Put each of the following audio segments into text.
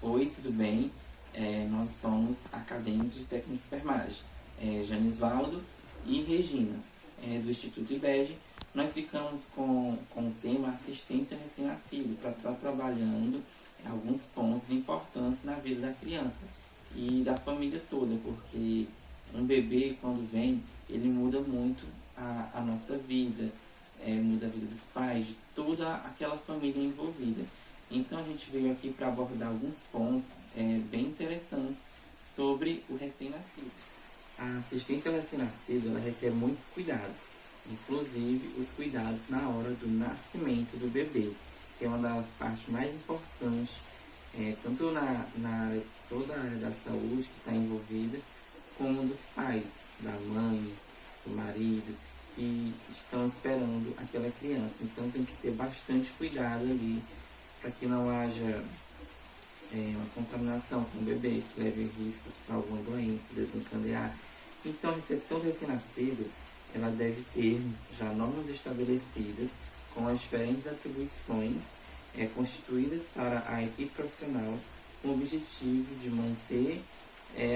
Oi, tudo bem? Nós somos acadêmicos de técnico de enfermagem, Janisvaldo e Regina, do Instituto IBED. Nós ficamos com o tema assistência recém-nascido para estar trabalhando alguns pontos importantes na vida da criança e da família toda, porque um bebê, quando vem, ele muda muito a nossa vida, muda a vida dos pais, de toda aquela família envolvida. Então a gente veio aqui para abordar alguns pontos bem interessantes sobre o recém-nascido. A assistência ao recém-nascido ela requer muitos cuidados, inclusive os cuidados na hora do nascimento do bebê, que é uma das partes mais importantes, tanto na área, toda a área da saúde que está envolvida, como dos pais, da mãe, do marido, que estão esperando aquela criança. Então tem que ter bastante cuidado ali, para que não haja uma contaminação com o bebê, que leve riscos para alguma doença, desencadear. Então a recepção do recém-nascido, ela deve ter já normas estabelecidas, com as diferentes atribuições constituídas para a equipe profissional, com o objetivo de manter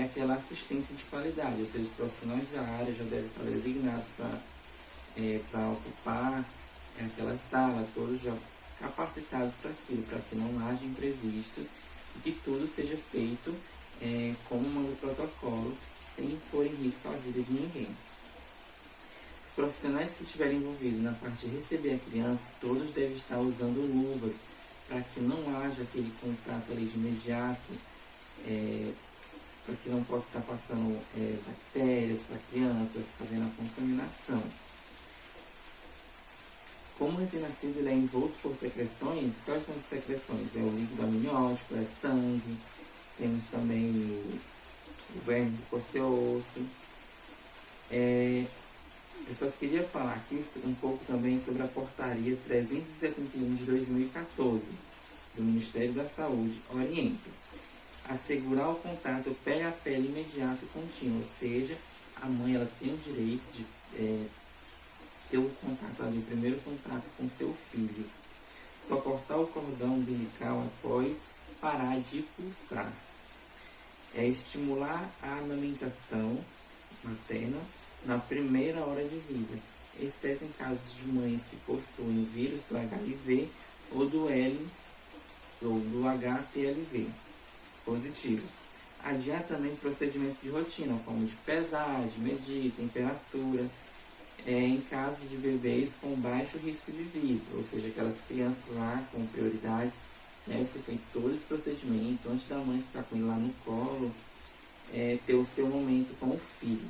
aquela assistência de qualidade, ou seja, os profissionais da área já devem estar designados para ocupar aquela sala, todos já capacitados para aquilo, para que não haja imprevistos e que tudo seja feito como manda o protocolo, sem pôr em risco a vida de ninguém. Os profissionais que estiverem envolvidos na parte de receber a criança, todos devem estar usando luvas, para que não haja aquele contato ali de imediato, para que não possa estar passando bactérias para a criança, fazendo a contaminação. Como o recém-nascido ele é envolto por secreções, quais são as secreções? É o líquido amniótico, é sangue, temos também o verme do coceoso. Eu só queria falar aqui um pouco também sobre a portaria 371 de 2014, do Ministério da Saúde, orienta: assegurar o contato pele a pele imediato e contínuo, ou seja, a mãe ela tem o direito de ter o contato ali, o primeiro contato com seu filho. Só cortar o cordão umbilical após parar de pulsar. Estimular a amamentação materna na primeira hora de vida, exceto em casos de mães que possuem vírus do HIV ou do HTLV positivos. Adiar também procedimentos de rotina, como de pesar, de medir temperatura, em caso de bebês com baixo risco de vida, ou seja, aquelas crianças lá com prioridades, deve ser feito todo esse procedimento antes da mãe ficar com ele lá no colo, ter o seu momento com o filho.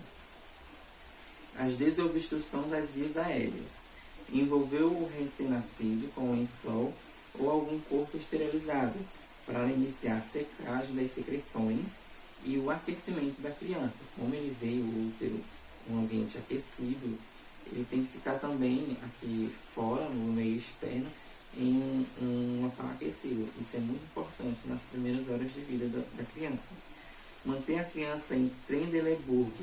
As desobstrução das vias aéreas. Envolver o recém-nascido com lençol ou algum corpo esterilizado, para iniciar a secagem das secreções e o aquecimento da criança. Como ele veio o útero um ambiente aquecido, ele tem que ficar também aqui fora, no meio externo, em um local aquecido. Isso é muito importante nas primeiras horas de vida da criança. Manter a criança em Trendelenburg.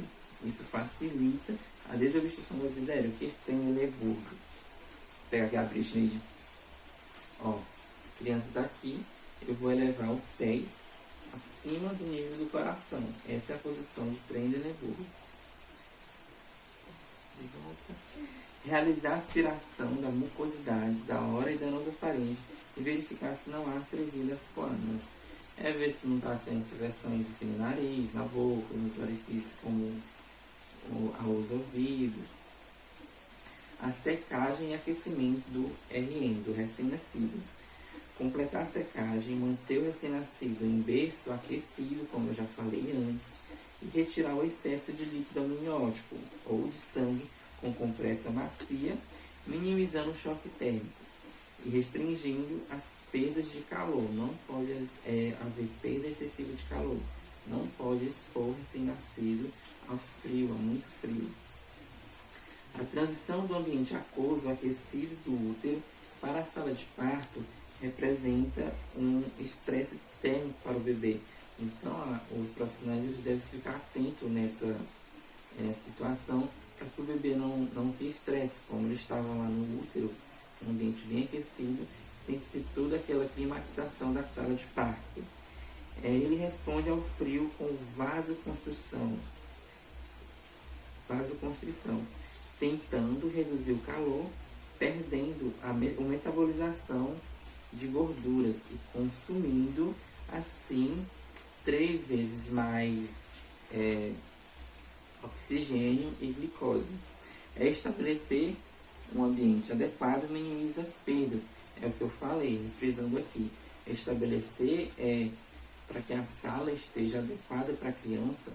Isso facilita a desobstrução das vias aéreas. O que é Trendelenburg? Pega aqui a Britney. Ó, a criança está aqui, eu vou elevar os pés acima do nível do coração. Essa é a posição de Trendelenburg. Realizar a aspiração da mucosidade da ora e da nasofaringe e verificar se não há presilhas planas. Ver se não está sendo secreções aqui no nariz, na boca, nos orifícios como aos ouvidos. A secagem e aquecimento do RN, do recém-nascido. Completar a secagem, manter o recém-nascido em berço aquecido, como eu já falei antes, e retirar o excesso de líquido amniótico ou de sangue com compressa macia, minimizando o choque térmico e restringindo as perdas de calor. Não pode haver perda excessiva de calor. Não pode expor o recém-nascido ao frio, a muito frio. A transição do ambiente aquoso aquecido do útero para a sala de parto representa um estresse térmico para o bebê. Então, os profissionais devem ficar atentos nessa situação, para que o bebê não se estresse. Como ele estava lá no útero, ambiente bem aquecido, tem que ter toda aquela climatização da sala de parto. Ele responde ao frio com vasoconstrição, tentando reduzir o calor, perdendo a metabolização de gorduras e consumindo, assim, 3 vezes mais oxigênio e glicose. Estabelecer um ambiente adequado minimiza as perdas. É o que eu falei, frisando aqui. Estabelecer para que a sala esteja adequada para a criança,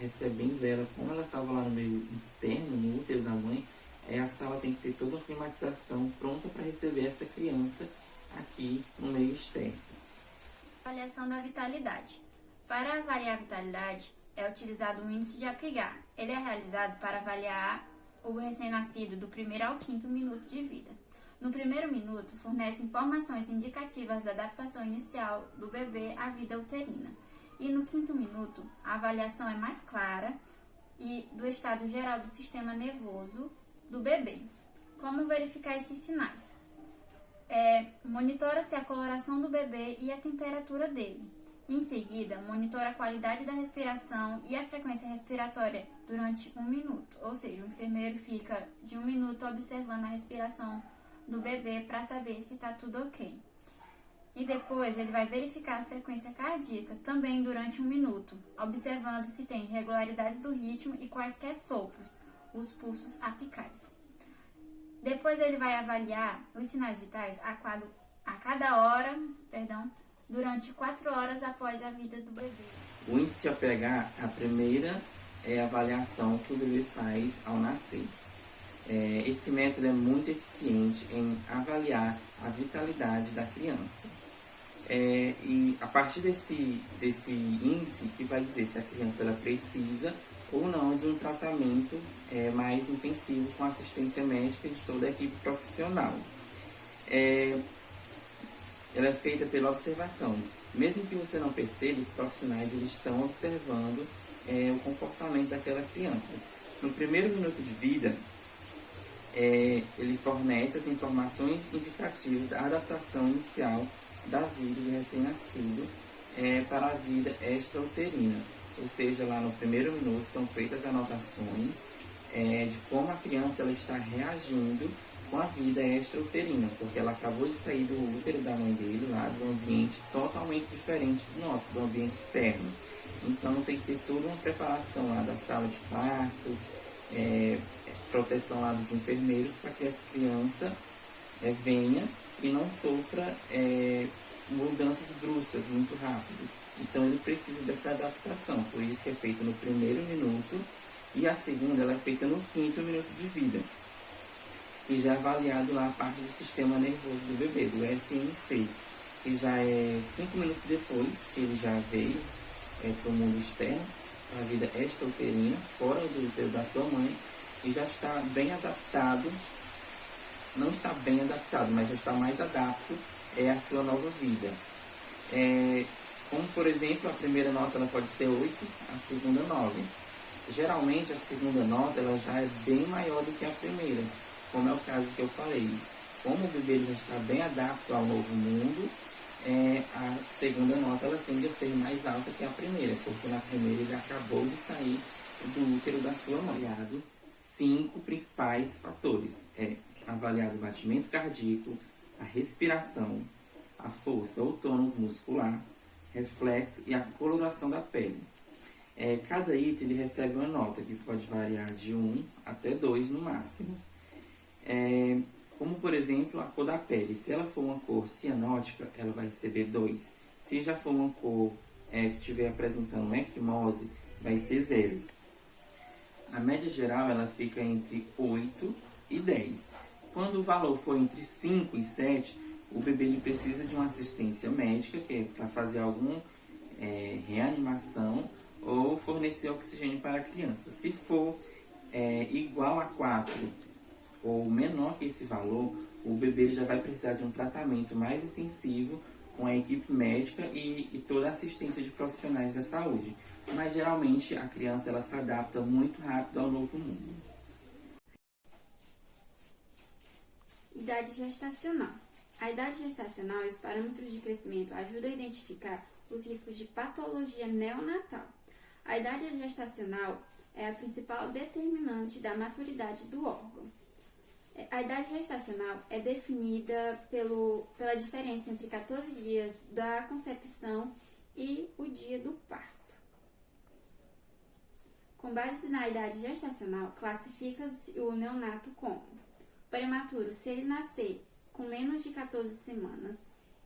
recebendo ela, como ela estava lá no meio interno, no útero da mãe, a sala tem que ter toda a climatização pronta para receber essa criança aqui no meio externo. Avaliação da vitalidade. Para avaliar a vitalidade, é utilizado o índice de Apgar. Ele é realizado para avaliar o recém-nascido do 1º ao 5º minuto de vida. No 1º minuto, fornece informações indicativas da adaptação inicial do bebê à vida uterina. E no 5º minuto, a avaliação é mais clara e do estado geral do sistema nervoso do bebê. Como verificar esses sinais? Monitora-se a coloração do bebê e a temperatura dele. Em seguida, monitora a qualidade da respiração e a frequência respiratória durante 1 minuto. Ou seja, o enfermeiro fica de 1 minuto observando a respiração do bebê para saber se está tudo ok. E depois ele vai verificar a frequência cardíaca também durante 1 minuto, observando se tem irregularidades do ritmo e quaisquer sopros, os pulsos apicais. Depois ele vai avaliar os sinais vitais a cada hora, durante 4 horas após a vida do bebê. O índice de Apgar, a primeira avaliação que o bebê faz ao nascer. Esse método é muito eficiente em avaliar a vitalidade da criança. E a partir desse índice que vai dizer se a criança ela precisa ou não de um tratamento mais intensivo com assistência médica de toda a equipe profissional. Ela é feita pela observação. Mesmo que você não perceba, os profissionais eles estão observando o comportamento daquela criança. No 1º minuto de vida, ele fornece as informações indicativas da adaptação inicial da vida do recém-nascido para a vida extrauterina. Ou seja, lá no 1º minuto são feitas anotações de como a criança ela está reagindo com a vida extrauterina, porque ela acabou de sair do útero da mãe dele, lá do ambiente totalmente diferente do nosso, do ambiente externo. Então tem que ter toda uma preparação lá da sala de parto, proteção lá dos enfermeiros para que essa criança venha e não sofra mudanças bruscas muito rápido. Então ele precisa dessa adaptação, por isso que é feita no 1º minuto e a segunda ela é feita no 5º minuto de vida, que já é avaliado lá a parte do sistema nervoso do bebê, do SNC, que já é 5 minutos depois que ele já veio para o mundo externo, para a vida extrauterina, fora do útero da sua mãe, e já está bem adaptado, não está bem adaptado, mas já está mais adapto à sua nova vida. Como, por exemplo, a primeira nota ela pode ser 8, a segunda 9. Geralmente, a segunda nota ela já é bem maior do que a primeira, como é o caso que eu falei. Como o bebê já está bem adapto ao novo mundo, a segunda nota ela tende a ser mais alta que a primeira, porque na primeira ele acabou de sair do útero da sua mãe. Avaliado 5 principais fatores. Avaliado o batimento cardíaco, a respiração, a força ou tônus muscular, reflexo e a coloração da pele. Cada item ele recebe uma nota que pode variar de 1 até 2 no máximo. Como, por exemplo, a cor da pele. Se ela for uma cor cianótica, ela vai receber 2. Se já for uma cor que estiver apresentando equimose, vai ser 0. A média geral ela fica entre 8 e 10. Quando o valor for entre 5 e 7, o bebê ele precisa de uma assistência médica, que é para fazer alguma reanimação ou fornecer oxigênio para a criança. Se for igual a 4 ou menor que esse valor, o bebê ele já vai precisar de um tratamento mais intensivo com a equipe médica e toda a assistência de profissionais da saúde. Mas geralmente a criança ela se adapta muito rápido ao novo mundo. Idade gestacional. A idade gestacional e os parâmetros de crescimento ajudam a identificar os riscos de patologia neonatal. A idade gestacional é a principal determinante da maturidade do órgão. A idade gestacional é definida pela diferença entre 14 dias da concepção e o dia do parto. Com base na idade gestacional, classifica-se o neonato como prematuro se ele nascer com menos de 14 semanas,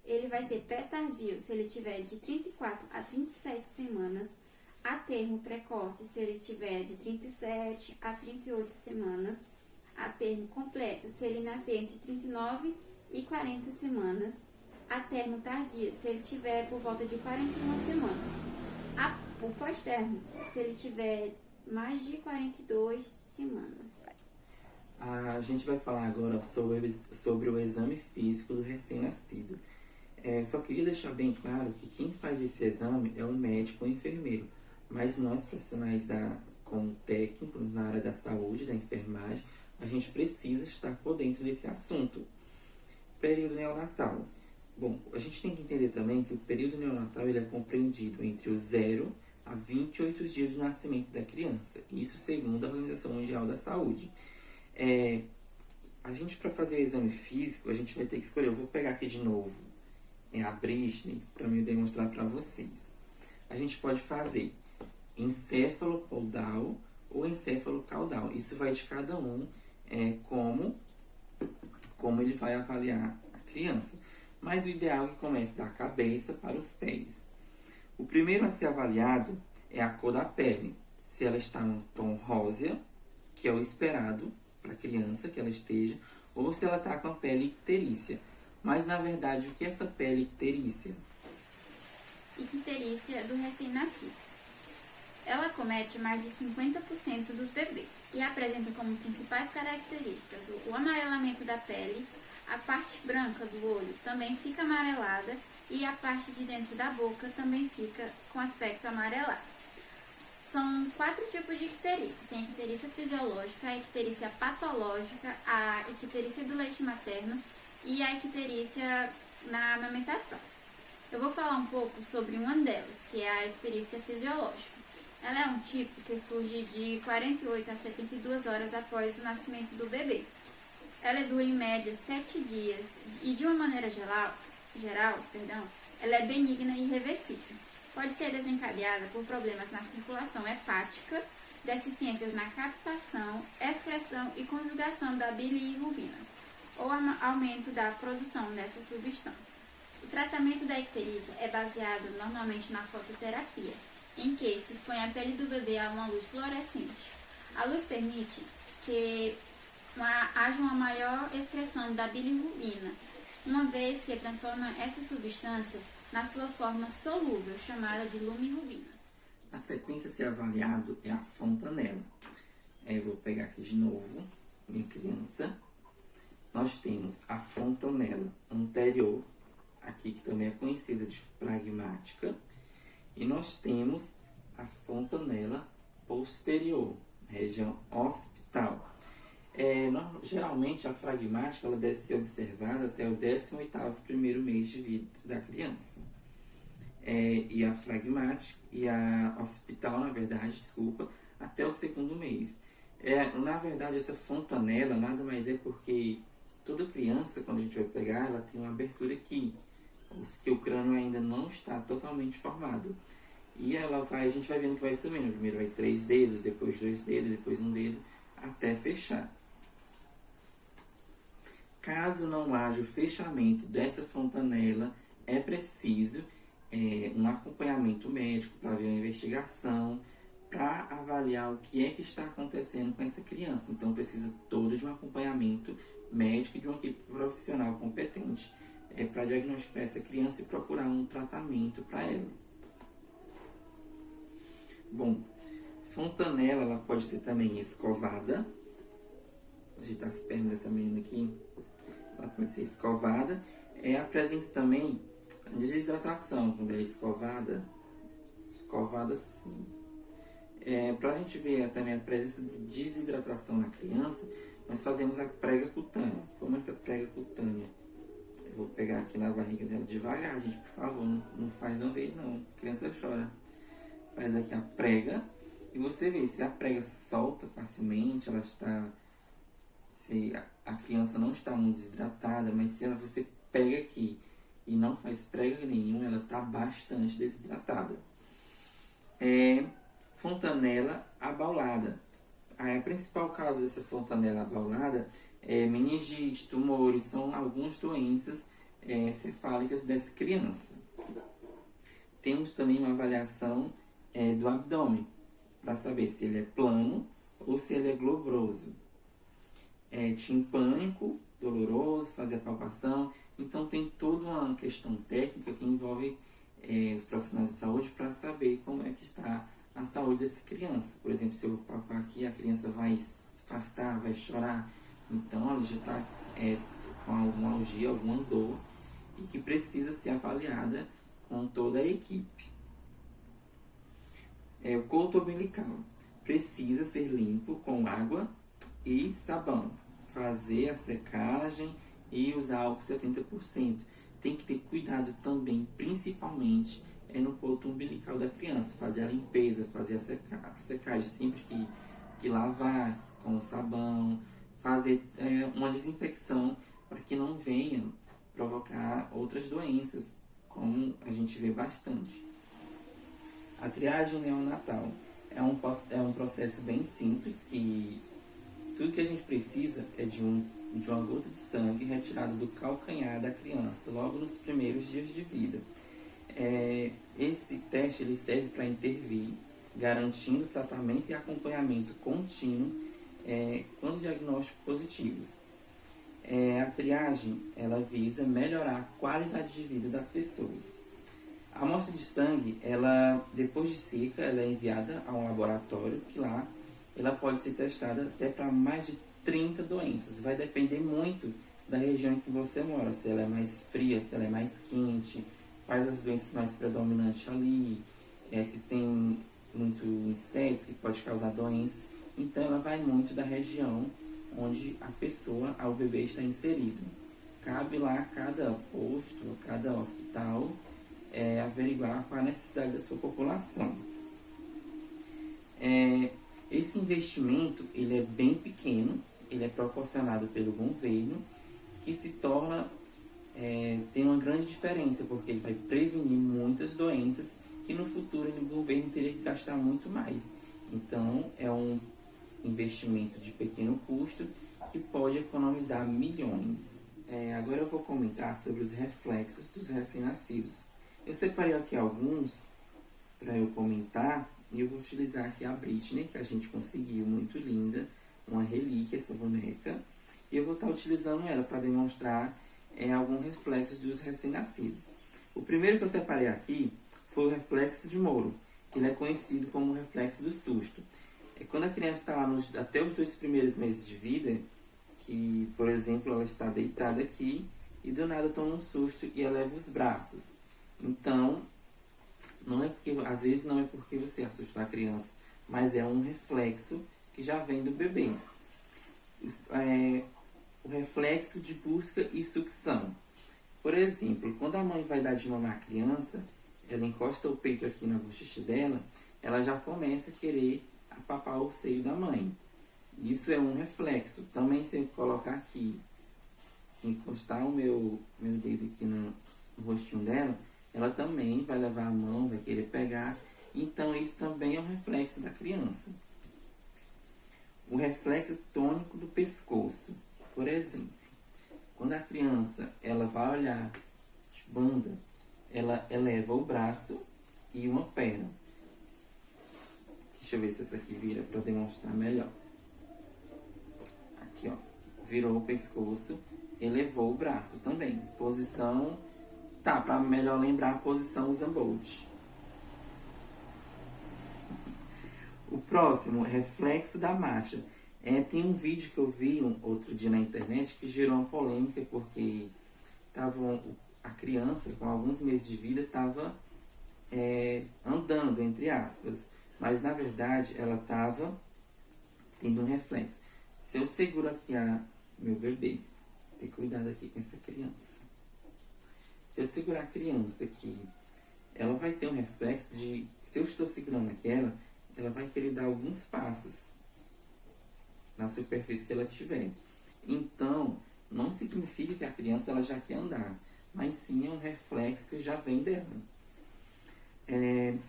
ele vai ser pré-tardio se ele tiver de 34 a 37 semanas, a termo precoce se ele tiver de 37 a 38 semanas, a termo completo se ele nascer entre 39 e 40 semanas, a termo tardio se ele tiver por volta de 41 semanas, o pós-termo se ele tiver mais de 42 semanas. A gente vai falar agora sobre o exame físico do recém-nascido. Só queria deixar bem claro que quem faz esse exame é o médico ou enfermeiro, mas nós profissionais como técnicos na área da saúde, da enfermagem, a gente precisa estar por dentro desse assunto. Período neonatal. Bom, a gente tem que entender também que o período neonatal ele é compreendido entre os 0 a 28 dias do nascimento da criança. Isso segundo a Organização Mundial da Saúde. A gente, para fazer o exame físico, a gente vai ter que escolher. Eu vou pegar aqui de novo a Britney para me demonstrar para vocês. A gente pode fazer encéfalo-podal ou encéfalo-caudal. Isso vai de cada um, como ele vai avaliar a criança. Mas o ideal é que comece da cabeça para os pés. O primeiro a ser avaliado é a cor da pele. Se ela está no tom rosa, que é o esperado para a criança que ela esteja, ou se ela está com a pele icterícia. Mas, na verdade, o que é essa pele icterícia? Icterícia do recém-nascido. Ela acomete mais de 50% dos bebês e apresenta como principais características o amarelamento da pele, a parte branca do olho também fica amarelada e a parte de dentro da boca também fica com aspecto amarelado. São 4 tipos de icterícia. Tem a icterícia fisiológica, a icterícia patológica, a icterícia do leite materno e a icterícia na amamentação. Eu vou falar um pouco sobre uma delas, que é a icterícia fisiológica. Ela é um tipo que surge de 48 a 72 horas após o nascimento do bebê. Ela dura em média 7 dias e, de uma maneira geral, ela é benigna e irreversível. Pode ser desencadeada por problemas na circulação hepática, deficiências na captação, excreção e conjugação da bilirrubina, ou aumento da produção dessa substância. O tratamento da icterícia é baseado normalmente na fototerapia, em que se expõe a pele do bebê a uma luz fluorescente. A luz permite que haja uma maior excreção da bilirrubina, uma vez que transforma essa substância na sua forma solúvel, chamada de lumirrubina. A sequência a ser avaliado é a fontanela. Eu vou pegar aqui de novo, minha criança. Nós temos a fontanela anterior, aqui que também é conhecida de fragmática, e nós temos a fontanela posterior, região occipital. Geralmente a fragmática ela deve ser observada até o 18º primeiro mês de vida da criança. E a fragmática e a occipital, na verdade, até o 2º mês. Na verdade, essa fontanela nada mais é porque toda criança, quando a gente vai pegar, ela tem uma abertura aqui, que o crânio ainda não está totalmente formado. E a gente vai vendo que vai subindo. Primeiro vai 3 dedos, depois 2 dedos, depois 1 dedo, até fechar. Caso não haja o fechamento dessa fontanela, é preciso um acompanhamento médico para ver uma investigação, para avaliar o que é que está acontecendo com essa criança. Então, precisa todo de um acompanhamento médico e de uma equipe profissional competente para diagnosticar essa criança e procurar um tratamento para ela. Bom, fontanela ela pode ser também escovada. Agitar as pernas dessa menina aqui. Ela pode ser escovada. Apresenta também a desidratação quando ela é escovada. Escovada assim. Para a gente ver também a presença de desidratação na criança, nós fazemos a prega cutânea. Como essa prega cutânea Eu vou pegar aqui na barriga dela devagar, gente, por favor, não faz uma vez não, a criança chora. Faz aqui a prega e você vê se a prega solta facilmente, ela está, se a criança não está muito desidratada, mas se você pega aqui e não faz prega nenhuma, ela está bastante desidratada. Fontanela abaulada. A principal causa dessa fontanela abaulada é meningite, tumores, são algumas doenças cefálicas dessa criança. Temos também uma avaliação do abdômen, para saber se ele é plano ou se ele é globoso. Timpânico, doloroso, fazer a palpação. Então tem toda uma questão técnica que envolve os profissionais de saúde para saber como é que está a saúde dessa criança. Por exemplo, se eu palpar aqui, a criança vai se afastar, vai chorar. Então ela já está com alguma alergia, alguma dor e que precisa ser avaliada com toda a equipe. O coto umbilical precisa ser limpo com água e sabão. Fazer a secagem e usar álcool 70%. Tem que ter cuidado também, principalmente no coto umbilical da criança. Fazer a limpeza, fazer a secagem sempre que lavar com sabão. Fazer uma desinfecção para que não venha provocar outras doenças, como a gente vê bastante. A triagem neonatal é um processo bem simples, que tudo que a gente precisa é de uma gota de sangue retirada do calcanhar da criança, logo nos primeiros dias de vida. Esse teste ele serve para intervir, garantindo tratamento e acompanhamento contínuo quando diagnósticos positivos. A triagem ela visa melhorar a qualidade de vida das pessoas. A amostra de sangue, ela, depois de seca, ela é enviada a um laboratório que lá ela pode ser testada até para mais de 30 doenças. Vai depender muito da região em que você mora, se ela é mais fria, se ela é mais quente, quais as doenças mais predominantes ali, se tem muito insetos que pode causar doenças. Então ela vai muito da região onde a pessoa, o bebê está inserido. Cabe lá a cada posto, a cada hospital, averiguar qual a necessidade da sua população. Esse investimento ele é bem pequeno, ele é proporcionado pelo governo, que se torna, tem uma grande diferença, porque ele vai prevenir muitas doenças que no futuro o governo teria que gastar muito mais. Então é um investimento de pequeno custo que pode economizar milhões. Agora eu vou comentar sobre os reflexos dos recém-nascidos. Eu separei aqui alguns para eu comentar e eu vou utilizar aqui a Britney, que a gente conseguiu, muito linda, uma relíquia essa boneca. E eu vou estar utilizando ela para demonstrar alguns reflexos dos recém-nascidos. O primeiro que eu separei aqui foi o reflexo de Moro, que ele é conhecido como o reflexo do susto. Quando a criança está lá até os 2 primeiros meses de vida, que, por exemplo, ela está deitada aqui e do nada toma um susto e eleva os braços. Então, às vezes não é porque você assustou a criança, mas é um reflexo que já vem do bebê. O reflexo de busca e sucção. Por exemplo, quando a mãe vai dar de mamar a criança, ela encosta o peito aqui na bochecha dela, ela já começa a querer apapar o seio da mãe. Isso é um reflexo. Também se eu colocar aqui, encostar o meu dedo aqui no rostinho dela, ela também vai levar a mão, vai querer pegar. Então isso também é um reflexo da criança. O reflexo tônico do pescoço. Por exemplo, quando a criança ela vai olhar de bunda, ela eleva o braço e uma perna. Deixa eu ver se essa aqui vira para demonstrar melhor. Aqui, ó. Virou o pescoço, elevou o braço também. Posição, para melhor lembrar a posição Zambolt. O próximo, reflexo da marcha. Tem um vídeo que eu vi outro dia na internet que gerou uma polêmica, porque a criança, com alguns meses de vida, estava andando, entre aspas. Mas, na verdade, ela estava tendo um reflexo. Se eu seguro aqui meu bebê, tem cuidado aqui com essa criança. Se eu segurar a criança aqui, ela vai ter um reflexo de, se eu estou segurando aqui ela vai querer dar alguns passos na superfície que ela tiver. Então, não significa que a criança ela já quer andar, mas sim é um reflexo que já vem dela.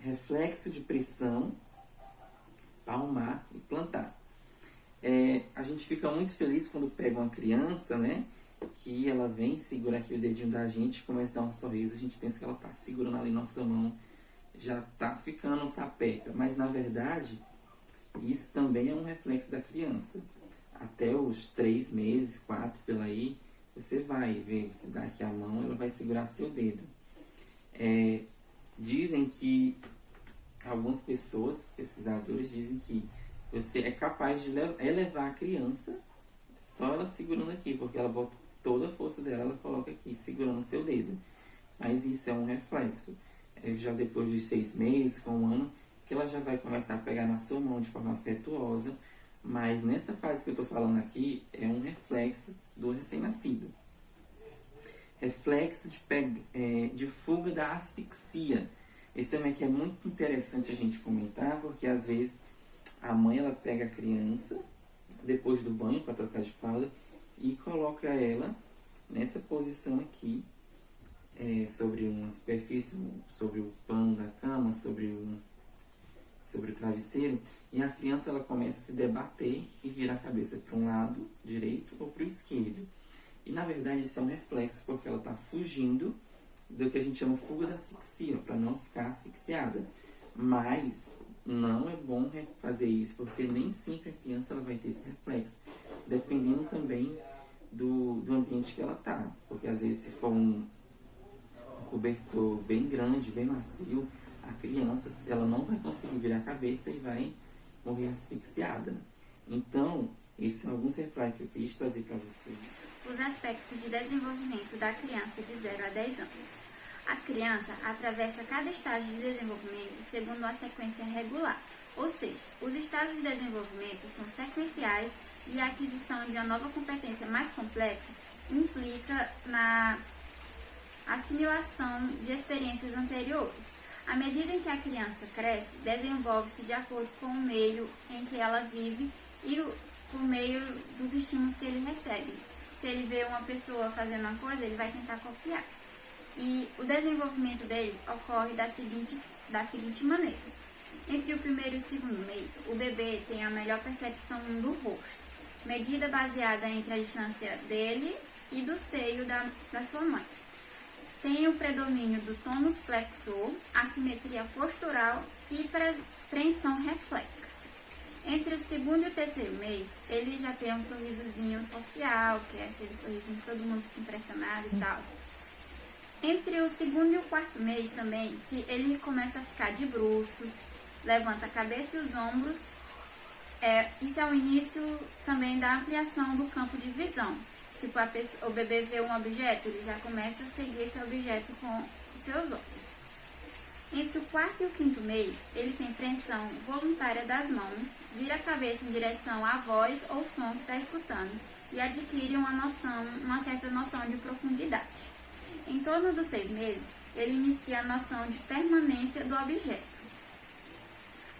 Reflexo de pressão, palmar e plantar. A gente fica muito feliz quando pega uma criança, né? Que ela vem, segura aqui o dedinho da gente, começa a dar um sorriso, a gente pensa que ela tá segurando ali nossa mão, já tá ficando sapeca. Mas na verdade, isso também é um reflexo da criança. Até os 3 meses, 4 pela aí, você vai ver, você dá aqui a mão, ela vai segurar seu dedo. Dizem que, algumas pessoas, pesquisadores, dizem que você é capaz de elevar a criança só ela segurando aqui, porque ela bota toda a força dela, ela coloca aqui, segurando o seu dedo. Mas isso é um reflexo. Já depois de 6 meses, com 1 ano, que ela já vai começar a pegar na sua mão de forma afetuosa. Mas nessa fase que eu estou falando aqui, é um reflexo do recém-nascido. Reflexo de fuga da asfixia. Esse também aqui é muito interessante a gente comentar, porque às vezes a mãe ela pega a criança, depois do banho, para trocar de fralda, e coloca ela nessa posição aqui, sobre uma superfície, sobre o pano da cama, sobre o travesseiro, e a criança ela começa a se debater e virar a cabeça para um lado direito ou para o esquerdo. E na verdade isso é um reflexo, porque ela está fugindo do que a gente chama fuga da asfixia, para não ficar asfixiada. Mas não é bom fazer isso, porque nem sempre a criança ela vai ter esse reflexo, dependendo também do ambiente que ela está. Porque às vezes se for um cobertor bem grande, bem macio, a criança ela não vai conseguir virar a cabeça e vai morrer asfixiada. Então, esses são alguns reflexos que eu quis trazer para você. Os aspectos de desenvolvimento da criança de 0 a 10 anos. A criança atravessa cada estágio de desenvolvimento segundo uma sequência regular, ou seja, os estágios de desenvolvimento são sequenciais e a aquisição de uma nova competência mais complexa implica na assimilação de experiências anteriores. À medida em que a criança cresce, desenvolve-se de acordo com o meio em que ela vive e por meio dos estímulos que ele recebe. Se ele vê uma pessoa fazendo uma coisa, ele vai tentar copiar. E o desenvolvimento dele ocorre da seguinte maneira. Entre o primeiro e o segundo mês, o bebê tem a melhor percepção do rosto, medida baseada entre a distância dele e do seio da sua mãe. Tem o predomínio do tônus flexor, assimetria postural e preensão reflexa. Entre o segundo e o terceiro mês, ele já tem um sorrisozinho social, que é aquele sorrisinho que todo mundo fica impressionado e tal. Entre o segundo e o quarto mês também, ele começa a ficar de bruços, levanta a cabeça e os ombros. Isso é o início também da ampliação do campo de visão. Tipo, o bebê vê um objeto, ele já começa a seguir esse objeto com os seus olhos. Entre o quarto e o quinto mês, ele tem preensão voluntária das mãos, vira a cabeça em direção à voz ou som que está escutando e adquire uma certa noção de profundidade. Em torno dos 6 meses, ele inicia a noção de permanência do objeto.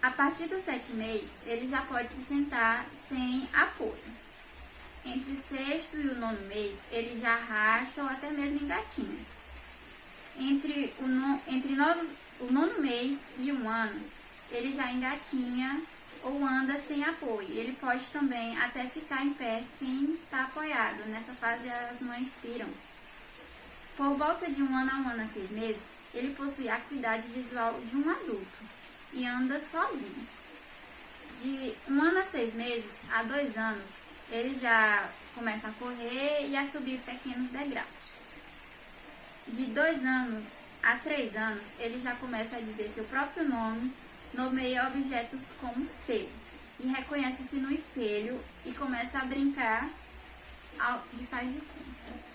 A partir dos 7 meses, ele já pode se sentar sem apoio. Entre o 6º e o 9º mês, ele já arrasta ou até mesmo engatinha. Entre o 9º mês e 1 ano, ele já engatinha ou anda sem apoio. Ele pode também até ficar em pé sem estar apoiado. Nessa fase, as mães piram. Por volta de 1 ano a 1 ano a 6 meses, ele possui a acuidade visual de um adulto e anda sozinho. De 1 ano a 6 meses a 2 anos, ele já começa a correr e a subir pequenos degraus. De 2 anos a 3 anos, ele já começa a dizer seu próprio nome, nomeia objetos como seu e reconhece-se no espelho e começa a brincar de faz de conta.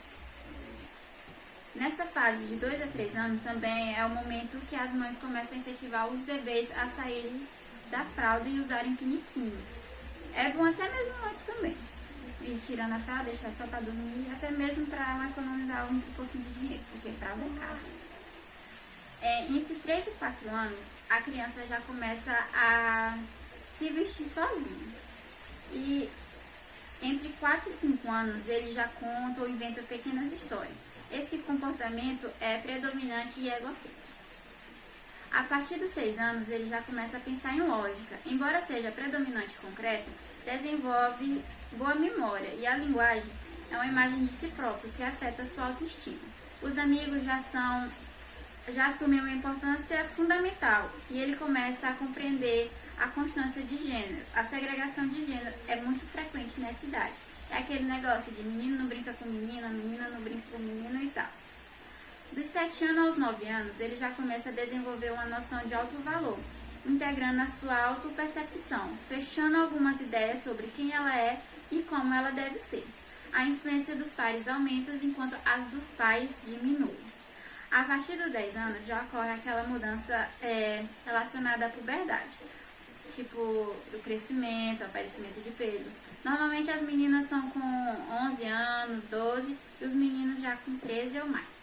Nessa fase de 2 a 3 anos também é o momento que as mães começam a incentivar os bebês a saírem da fralda e usarem piniquinhos. É bom até mesmo antes também. ir tirando a fralda, deixar só para dormir, até mesmo para ela economizar um pouquinho de dinheiro, porque fralda é cara. Entre 3 e 4 anos, a criança já começa a se vestir sozinha. E entre 4 e 5 anos, ele já conta ou inventa pequenas histórias. Esse comportamento é predominante e egocêntrico. A partir dos 6 anos, ele já começa a pensar em lógica. Embora seja predominante e concreto, desenvolve boa memória e a linguagem é uma imagem de si próprio que afeta a sua autoestima. Os amigos já assumem uma importância fundamental e ele começa a compreender a constância de gênero. A segregação de gênero é muito frequente nessa idade. É aquele negócio de menino não brinca com menina não brinca com menino e tal. Dos 7 anos aos 9 anos, ele já começa a desenvolver uma noção de autovalor, integrando a sua autopercepção, fechando algumas ideias sobre quem ela é e como ela deve ser. A influência dos pares aumenta, enquanto as dos pais diminuem. A partir dos 10 anos, já ocorre aquela mudança relacionada à puberdade, tipo do crescimento, aparecimento de pelos. Normalmente as meninas são com 11 anos, 12, e os meninos já com 13 ou mais.